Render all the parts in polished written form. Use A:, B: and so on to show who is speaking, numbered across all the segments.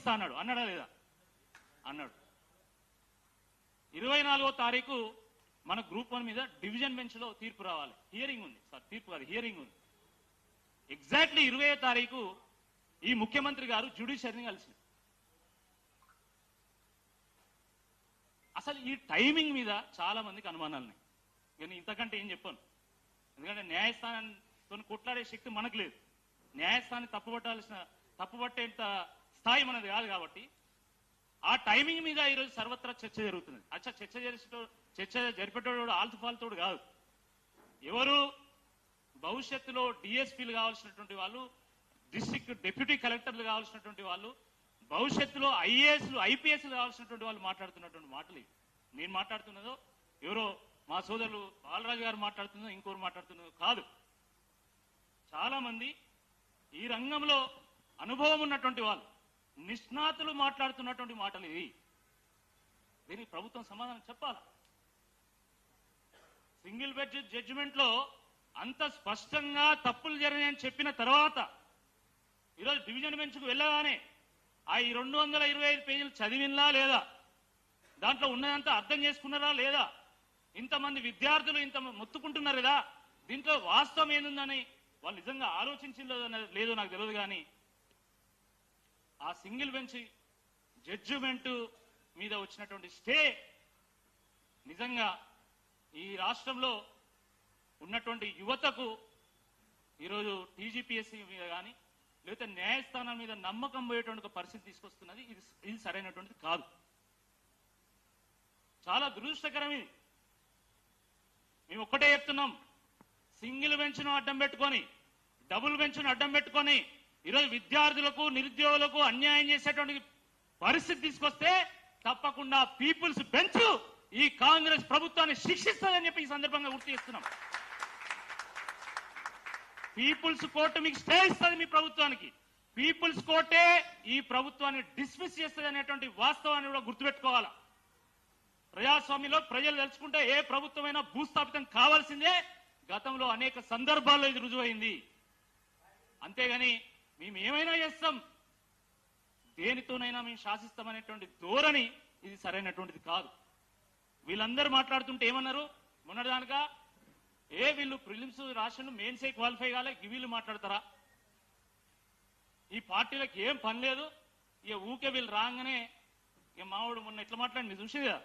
A: ఇస్తా అన్నాడు. అన్నాడా లేదా? అన్నాడు. 24వ తారీఖు మన గ్రూప్ 1 మీద డివిజన్ బెంచ్ లో తీర్పు రావాలి. హియరింగ్ ఉంది సార్, తీర్పు కాదు, హియరింగ్ ఉంది. ఎగ్జాక్ట్లీ 20వ తారీఖు ఈ ముఖ్యమంత్రి గారు జ్యుడిషియరీని కలిసింది. అసలు ఈ టైమింగ్ మీద చాలా మందికి అనుమానాలు ఉన్నాయి. నేను ఇంతకంటే ఏం చెప్పాను, ఎందుకంటే న్యాయస్థానంతో కొట్లాడే శక్తి మనకు లేదు. న్యాయస్థానాన్ని తప్పుపట్టేంత స్థాయి మనది కాదు. కాబట్టి ఆ టైమింగ్ మీద ఈరోజు సర్వత్రా చర్చ జరుగుతుంది. చర్చ జరిపేటోడు ఆల్తుఫాల్తోడు కాదు. ఎవరు భవిష్యత్తులో డిఎస్పీలు కావాల్సినటువంటి వాళ్ళు, డిస్ట్రిక్ట్ డిప్యూటీ కలెక్టర్లు కావాల్సినటువంటి వాళ్ళు, భవిష్యత్తులో ఐఏఎస్లు ఐపీఎస్లు కావాల్సినటువంటి వాళ్ళు మాట్లాడుతున్నటువంటి మాటలు నేను మాట్లాడుతున్నదో, ఎవరో మా సోదరులు బాలరాజు గారు మాట్లాడుతున్నదో, ఇంకోరు మాట్లాడుతున్నదో కాదు. చాలా మంది ఈ రంగంలో అనుభవం ఉన్నటువంటి వాళ్ళు, నిష్ణాతులు మాట్లాడుతున్నటువంటి మాటలు ఇవి. దీనికి ప్రభుత్వం సమాధానం చెప్పాలి. సింగిల్ బెంచ్ జడ్జిమెంట్ లో అంత స్పష్టంగా తప్పులు జరిగాయని చెప్పిన తర్వాత ఈరోజు డివిజన్ బెంచ్ కు వెళ్ళగానే ఆ 225 పేజీలు చదివినలా లేదా, దాంట్లో ఉన్నదంతా అర్థం చేసుకున్నారా లేదా, ఇంతమంది విద్యార్థులు ఇంత మొత్తుకుంటున్నారు కదా, దీంట్లో వాస్తవం ఏందని వాళ్ళు నిజంగా ఆలోచించిందో లేదో నాకు తెలియదు. కానీ ఆ సింగిల్ బెంచ్ జడ్జిమెంట్ మీద వచ్చినటువంటి స్టే నిజంగా ఈ రాష్ట్రంలో ఉన్నటువంటి యువతకు ఈరోజు టీజీపీఎస్సీ మీద కానీ లేకపోతే న్యాయస్థానం మీద నమ్మకం పోయేటువంటి పరిస్థితి తీసుకొస్తున్నది. ఇది సరైనటువంటిది కాదు. చాలా దురదృష్టకరం ఇది. మేము ఒక్కటే చెప్తున్నాం, సింగిల్ బెంచ్ను అడ్డం పెట్టుకొని, డబుల్ బెంచ్ను అడ్డం పెట్టుకొని ఈరోజు విద్యార్థులకు నిరుద్యోగులకు అన్యాయం చేసేటువంటి పరిస్థితి తీసుకొస్తే తప్పకుండా పీపుల్స్ బెంచ్ ఈ కాంగ్రెస్ ప్రభుత్వాన్ని శిక్షిస్తుందని చెప్పి ఈ సందర్భంగా గుర్తు చేస్తున్నాం. పీపుల్స్ కోర్టు మీకు స్టే ఇస్తుంది మీ ప్రభుత్వానికి. పీపుల్స్ కోర్టే ఈ ప్రభుత్వాన్ని డిస్మిస్ చేస్తుంది అనేటువంటి వాస్తవాన్ని కూడా గుర్తుపెట్టుకోవాలి. ప్రజాస్వామ్యంలో ప్రజలు తెలుసుకుంటే ఏ ప్రభుత్వమైనా భూస్థాపితం కావాల్సిందే. గతంలో అనేక సందర్భాల్లో ఇది రుజువైంది. అంతేగాని మేము ఏమైనా చేస్తాం, దేనితోనైనా మేము శాసిస్తామనేటువంటి ధోరణి ఇది సరైనటువంటిది కాదు. వీళ్ళందరూ మాట్లాడుతుంటే ఏమన్నారు మొన్నటిదానిక, వీళ్ళు ప్రిలిమ్స్ రాష్ట్రంలో మెయిన్సే క్వాలిఫై కాలే, వీళ్ళు మాట్లాడతారా? ఈ పార్టీలకు ఏం పని లేదు, ఇక ఊకే వీళ్ళు రాగానే ఇక మావాడు మొన్న ఎట్లా మాట్లాడి చూసేది కదా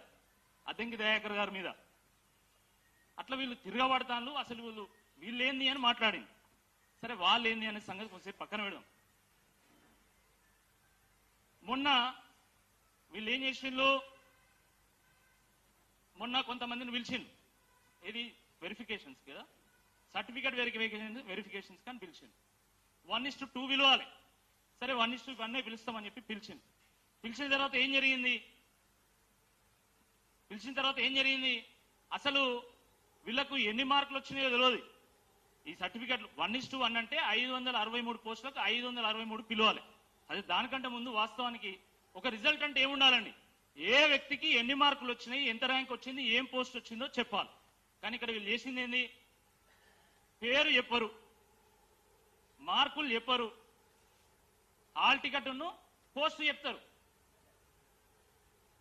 A: అద్దంకి దయాకర్ గారి మీద, అట్లా వీళ్ళు తిరగబడతాను. అసలు వీళ్ళు ఏంది అని మాట్లాడింది. సరే, వాళ్ళు ఏంది అనే సంగతి కొంచెం పక్కన పెడదాం. మొన్న వీళ్ళు ఏం చేసిండ్రు, మొన్న కొంతమందిని పిలిచిండు. ఇది వెరిఫికేషన్స్ కదా, సర్టిఫికేట్ వెరిఫికేషన్స్ కానీ పిలిచిండు. 1:2 పిలవాలి. సరే, 1:1 పిలుస్తామని చెప్పి పిలిచింది. పిలిచిన తర్వాత ఏం జరిగింది, అసలు వీళ్లకు ఎన్ని మార్కులు వచ్చినాయో తెలియదు. ఈ సర్టిఫికేట్ 1:1 అంటే 563 పోస్టులకు 563 పిలవాలి. అది దానికంటే ముందు వాస్తవానికి ఒక రిజల్ట్ అంటే ఏముండాలండి, ఏ వ్యక్తికి ఎన్ని మార్కులు వచ్చినాయి, ఎంత ర్యాంక్ వచ్చింది, ఏం పోస్ట్ వచ్చిందో చెప్పాలి. కానీ ఇక్కడ వీళ్ళు చేసింది ఏంది, పేరు చెప్పరు, మార్కులు చెప్పరు, హాల్ టికెట్ పోస్ట్ చెప్తారు.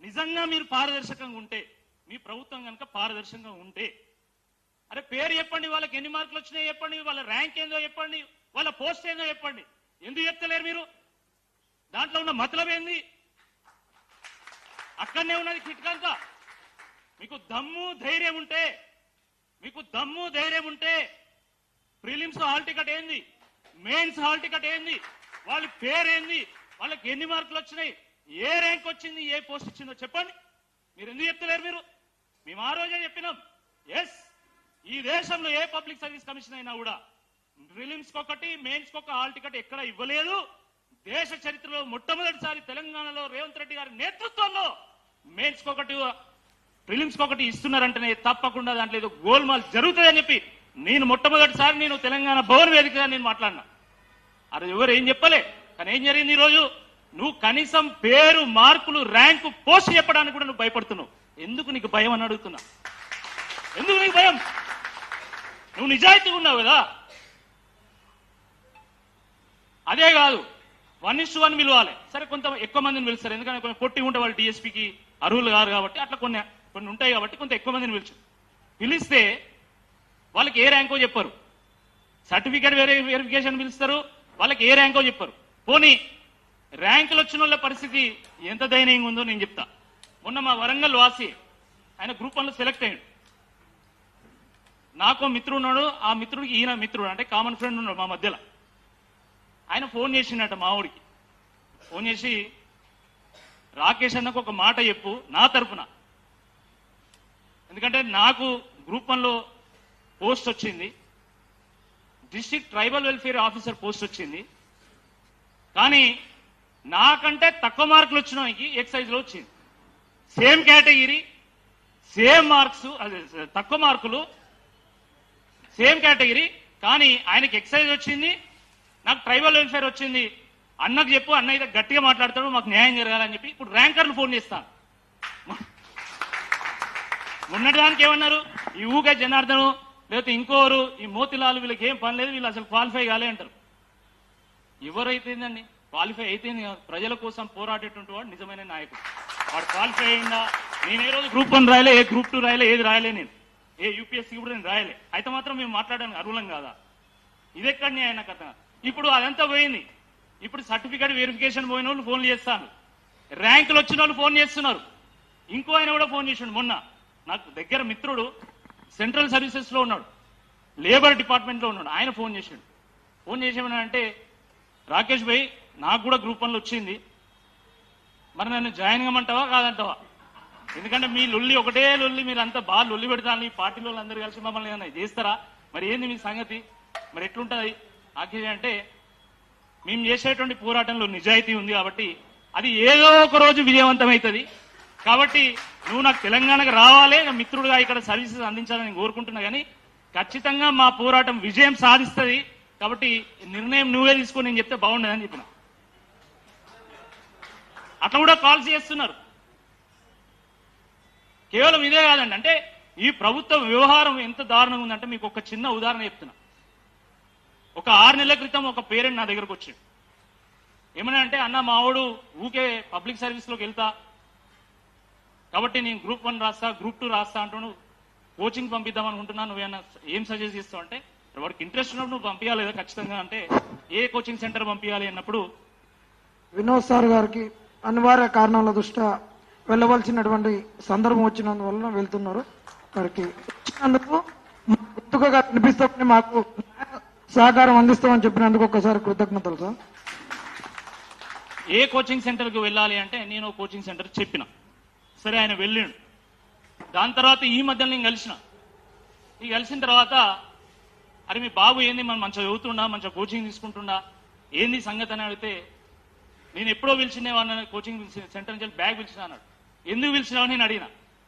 A: నిజంగా మీరు పారదర్శకంగా ఉంటే, మీ ప్రభుత్వం కనుక పారదర్శకంగా ఉంటే, అరే పేరు చెప్పండి, వాళ్ళకి ఎన్ని మార్కులు వచ్చినాయో చెప్పండి, వాళ్ళ ర్యాంక్ ఏందో చెప్పండి, వాళ్ళ పోస్ట్ ఏందో చెప్పండి. ఎందుకు చెప్తలేరు మీరు? దాంట్లో ఉన్న మతలబ్ ఏంది? అక్కడనే ఉన్నది కిట్కంతా. మీకు దమ్ము ధైర్యం ఉంటే ప్రిలిమ్స్ హాల్ టికెట్ ఏంది, మెయిన్స్ హాల్ టికెట్ ఏంది, వాళ్ళ పేరేంది, వాళ్ళకి ఎన్ని మార్కులు వచ్చినాయి, ఏ ర్యాంక్ వచ్చింది, ఏ పోస్ట్ వచ్చిందో చెప్పండి. మీరు ఎందుకు చెప్తలేరు? మేము ఆ రోజే చెప్పినాం, ఎస్, ఈ దేశంలో ఏ పబ్లిక్ సర్వీస్ కమిషన్ అయినా కూడా ప్రిలిమ్స్ ఒకటి మెయిన్స్ ఒక హాల్ టికెట్ ఎక్కడ ఇవ్వలేదు. దేశ చరిత్రలో మొట్టమొదటిసారి తెలంగాణలో రేవంత్ రెడ్డి గారి నేతృత్వంలో మెయిన్స్ ఒకటి ప్రిలిమ్స్ ఒకటి ఇస్తున్నారంటేనే తప్పకుండా దాంట్లో ఏదో గోల్మాల్ జరుగుతుందని చెప్పి మొట్టమొదటిసారి తెలంగాణ భవన్ వేదికగా మాట్లాడినా. అది ఎవరు ఏం చెప్పలే. కానీ ఏం జరిగింది, ఈరోజు నువ్వు కనీసం పేరు, మార్కులు, ర్యాంకు, పోస్ట్ చెప్పడానికి కూడా నువ్వు భయపడుతున్నావు. ఎందుకు నీకు భయం అని అడుగుతున్నా. ఎందుకు నీకు భయం? నువ్వు నిజాయితీగా ఉన్నావు కదా. అదే కాదు, 1:1 పిలవాలి. సరే కొంత ఎక్కువ మందిని పిలుస్తారు, ఎందుకంటే కొంచెం పొట్టి ఉంటే వాళ్ళు డిఎస్పీకి అర్హులు కాదు కాబట్టి అట్లా కొన్ని ఉంటాయి కాబట్టి కొంత ఎక్కువ మందిని పిలిస్తే వాళ్ళకి ఏ ర్యాంకో చెప్పరు, సర్టిఫికేట్ వెరిఫికేషన్ పిలుస్తారు, వాళ్ళకి ఏ ర్యాంకో చెప్పరు. పోనీ ర్యాంకులు వచ్చిన వాళ్ళ పరిస్థితి ఎంత దయనీయంగా ఉందో నేను చెప్తా. మొన్న మా వరంగల్ వాసి ఆయన గ్రూప్ 1లో సెలెక్ట్ అయ్యాడు. నాకు మిత్రుడు ఉన్నాడు, ఆ మిత్రుడికి ఈయన మిత్రుడు అంటే కామన్ ఫ్రెండ్ ఉన్నాడు మా మధ్యలో. ఆయన ఫోన్ చేసిండట మా ఊడికి, ఫోన్ చేసి రాకేష్ అన్నకు ఒక మాట చెప్పు నా తరఫున, ఎందుకంటే నాకు గ్రూప్ 1లో పోస్ట్ వచ్చింది, district tribal welfare officer post వచ్చింది, కానీ నాకంటే తక్కువ మార్కులు వచ్చిన వానికి ఎక్సైజ్లో వచ్చింది. సేమ్ కేటగిరీ, సేమ్ మార్క్స్, తక్కువ మార్కులు, సేమ్ కేటగిరీ, కానీ ఆయనకి ఎక్సైజ్ వచ్చింది, నాకు ట్రైబల్ వెల్ఫేర్ వచ్చింది. అన్నకు చెప్పు, అన్న అయితే గట్టిగా మాట్లాడతాడు, మాకు న్యాయం జరగాలని చెప్పి ఇప్పుడు ర్యాంకర్లు ఫోన్ చేస్తాను. మొన్నటిదానికి ఏమన్నారు, ఈ ఊగా జనార్దను లేకపోతే ఇంకోరు ఈ మోతిలాలు వీళ్ళకి ఏం పని లేదు, వీళ్ళు అసలు క్వాలిఫై కాలే అంటారు. ఎవరైతేందండి క్వాలిఫై అయితేంది, ప్రజల కోసం పోరాడేటువంటి వాడు నిజమైన నాయకుడు. వాడు క్వాలిఫై అయిందా, నేను ఏ రోజు గ్రూప్ 1 రాయలే, ఏ గ్రూప్ 2 రాయలే, ఏది రాయలే, నేను ఏ యూపీఎస్సీ కూడా నేను రాయలే, అయితే మాత్రం మేము మాట్లాడడానికి అర్హులం కాదా? ఇదెక్కడిని ఆయన కథ. ఇప్పుడు అదంతా పోయింది. ఇప్పుడు సర్టిఫికేట్ వెరిఫికేషన్ పోయిన వాళ్ళు ఫోన్లు చేస్తాను, ర్యాంకులు వచ్చిన వాళ్ళు ఫోన్ చేస్తున్నారు. ఇంకో ఆయన కూడా ఫోన్ చేసిండు మొన్న, నాకు దగ్గర మిత్రుడు సెంట్రల్ సర్వీసెస్లో ఉన్నాడు, లేబర్ డిపార్ట్మెంట్లో ఉన్నాడు. ఆయన ఫోన్ చేసిండు. ఫోన్ చేసేమన్నా అంటే, రాకేష్ భాయ్ నాకు కూడా గ్రూప్ 1లో వచ్చింది, మరి నన్ను జాయిన్ కమ్మంటావా కాదంటావా? ఎందుకంటే మీ లొల్లి ఒకటే లొల్లి, మీరు అంతా బాగా లొల్లి పెడతాను, ఈ పార్టీలో అందరూ కలిసి మమ్మల్ని ఏమన్నా చేస్తారా, మరి ఏంది మీ సంగతి, మరి ఎట్లుంటుంది రాకేష్ అంటే, మేము చేసేటువంటి పోరాటంలో నిజాయితీ ఉంది కాబట్టి అది ఏదో ఒక రోజు విజయవంతమవుతుంది, కాబట్టి నువ్వు నాకు తెలంగాణకు రావాలి, నా మిత్రుడుగా ఇక్కడ సర్వీసెస్ అందించాలని కోరుకుంటున్నా, కానీ ఖచ్చితంగా మా పోరాటం విజయం సాధిస్తుంది, కాబట్టి నిర్ణయం నువ్వే తీసుకొని నేను చెప్తే బాగుండదని చెప్పిన. అట్లా కూడా కాల్స్ చేస్తున్నారు. కేవలం ఇదే కాదండి, అంటే ఈ ప్రభుత్వ వ్యవహారం ఎంత దారుణంగా ఉందంటే మీకు ఒక చిన్న ఉదాహరణ చెప్తున్నా. ఒక 6 నెలల క్రితం ఒక పేరెంట్ నా దగ్గరకు వచ్చాడు. ఏమన్నా అంటే, అన్న మావాడు ఊకే పబ్లిక్ సర్వీస్లోకి వెళ్తా కాబట్టి నేను గ్రూప్ 1 రాస్తా, గ్రూప్ 2 రాస్తా అంటున్నాను, కోచింగ్ పంపిద్దాం అనుకుంటున్నా, నువ్వేమన్నా ఏం సజెస్ట్ చేస్తావు అంటే, వాడికి ఇంట్రెస్ట్ ఉన్నప్పుడు నువ్వు పంపించాలి కదా ఖచ్చితంగా, అంటే ఏ కోచింగ్ సెంటర్ పంపించాలి అన్నప్పుడు
B: వినోద్ సార్ గారికి అనివార్య కారణాల దృష్ట్యా వెళ్ళవలసినటువంటి సందర్భం వచ్చినందువలన వెళ్తున్నారు. వారికి వచ్చినందుకు గుర్తుగా కనిపిస్తామని మాకు సహకారం అందిస్తామని చెప్పినందుకు ఒక్కసారి కృతజ్ఞతలు సార్.
A: ఏ కోచింగ్ సెంటర్కి వెళ్ళాలి అంటే నేను కోచింగ్ సెంటర్ చెప్పిన, సరే ఆయన వెళ్ళిండు. దాని తర్వాత ఈ మధ్యలో నేను కలిసిన తర్వాత, అరే మీ బాబు ఏంది మనం మంచిగా చదువుతుండా, మంచిగా కోచింగ్ తీసుకుంటుండా, ఏంది సంగతి అని అడిగితే, నేను ఎప్పుడో పిలిచినే వాడిని కోచింగ్ సెంటర్ నుంచి బ్యాగ్ పిలిచిన అన్నాడు. ఎందుకు పిలిచినావు నేను అడిగిన.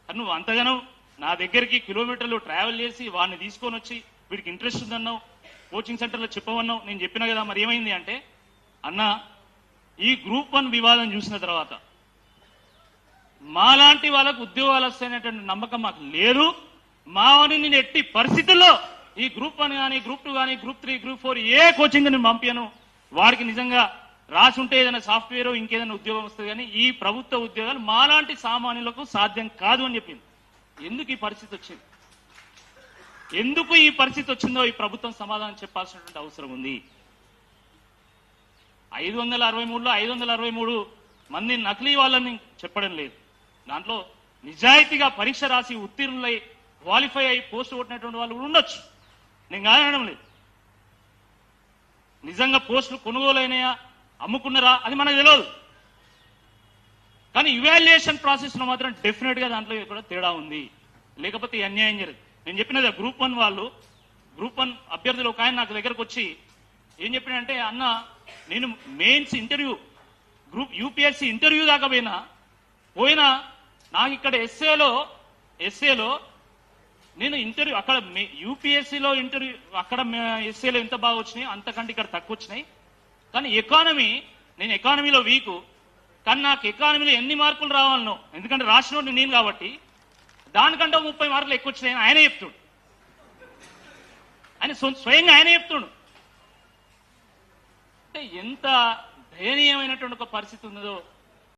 A: నువ్వు అంతగానో నా దగ్గరికి కిలోమీటర్లు ట్రావెల్ చేసి వాడిని తీసుకొని వచ్చి వీడికి ఇంట్రెస్ట్ ఉందన్నావు, కోచింగ్ సెంటర్లో చెప్పమన్నావు, నేను చెప్పినా కదా, మరి ఏమైంది అంటే, అన్న ఈ గ్రూప్ 1 వివాదం చూసిన తర్వాత మాలాంటి వాళ్ళకు ఉద్యోగాలు వస్తాయనేటువంటి నమ్మకం మాకు లేదు. మావని నేను ఎట్టి పరిస్థితుల్లో ఈ గ్రూప్ 1 కానీ, గ్రూప్ 2 కానీ, గ్రూప్ 3, గ్రూప్ 4 ఏ కోచింగ్ నేను పంపాను. వాడికి నిజంగా రాసి ఉంటే ఏదైనా సాఫ్ట్వేర్ ఇంకేదైనా ఉద్యోగం వస్తుంది, కానీ ఈ ప్రభుత్వ ఉద్యోగాలు మాలాంటి సామాన్యులకు సాధ్యం కాదు అని చెప్పింది. ఎందుకు ఈ పరిస్థితి వచ్చింది, ఎందుకు ఈ పరిస్థితి వచ్చిందో ఈ ప్రభుత్వం సమాధానం చెప్పాల్సినటువంటి అవసరం ఉంది. 563లో 563 మంది నకిలీ వాళ్ళని చెప్పడం లేదు, దాంట్లో నిజాయితీగా పరీక్ష రాసి ఉత్తీర్ణులై క్వాలిఫై అయి పోస్ట్ కొట్టినటువంటి వాళ్ళు ఉండొచ్చు, నేను కాదనడం లేదు. నిజంగా పోస్టులు కొనుగోలైనాయా, అమ్ముకున్నారా, అది మనకు తెలియదు. కానీ ఇవాల్యుయేషన్ ప్రాసెస్లో మాత్రం డెఫినెట్గా దాంట్లో కూడా తేడా ఉంది, లేకపోతే అన్యాయం జరిగింది. నేను చెప్పినది గ్రూప్ 1 వాళ్ళు, గ్రూప్ 1 అభ్యర్థులు ఒక ఆయన నాకు దగ్గరకు వచ్చి ఏం చెప్పినంటే, అన్న నేను mains interview, group UPSC interview దాకా పోయినా నాకు ఇక్కడ ఎస్ఏలో నేను ఇంటర్వ్యూ అక్కడ యూపీఎస్సీలో ఇంటర్వ్యూ అక్కడ ఎస్ఏలో ఎంత బాగా వచ్చినాయి అంతకంటే ఇక్కడ తక్కువ వచ్చినాయి, కానీ నేను ఎకానమీలో వీకు, కానీ నాకు ఎకానమీలో ఎన్ని మార్కులు రావాలనో, ఎందుకంటే రాసినోడిని నేను కాబట్టి దానికంటే 30 మార్కులు ఎక్కువ వచ్చినాయని ఆయనే చెప్తుడు, ఆయన స్వయంగా ఆయనే చెప్తుడు. అంటే ఎంత దయనీయమైనటువంటి ఒక పరిస్థితి ఉన్నదో